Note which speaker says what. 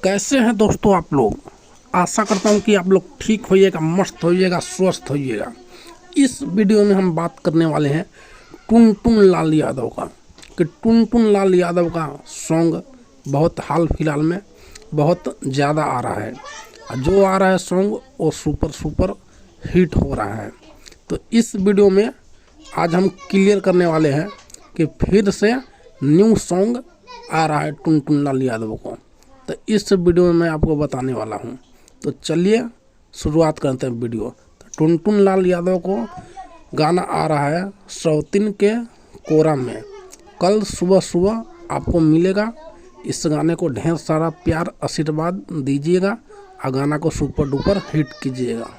Speaker 1: कैसे हैं दोस्तों आप लोग। आशा करता हूं कि आप लोग ठीक होइएगा, मस्त होइएगा, स्वस्थ होइएगा। इस वीडियो में हम बात करने वाले हैं टुनटुन लाल यादव का, कि टुनटुन लाल यादव का सॉन्ग बहुत हाल फिलहाल में बहुत ज़्यादा आ रहा है। जो आ रहा है सॉन्ग वो सुपर हिट हो रहा है। तो इस वीडियो में आज हम क्लियर करने वाले हैं कि फिर से न्यू सॉन्ग आ रहा है टुनटुन लाल यादव को। तो इस वीडियो में मैं आपको बताने वाला हूं। तो चलिए शुरुआत करते हैं वीडियो। तो टुनटुन लाल यादव को गाना आ रहा है सौतीन के कोरा में। कल सुबह आपको मिलेगा। इस गाने को ढेर सारा प्यार आशीर्वाद दीजिएगा और गाना को सुपर डुपर हिट कीजिएगा।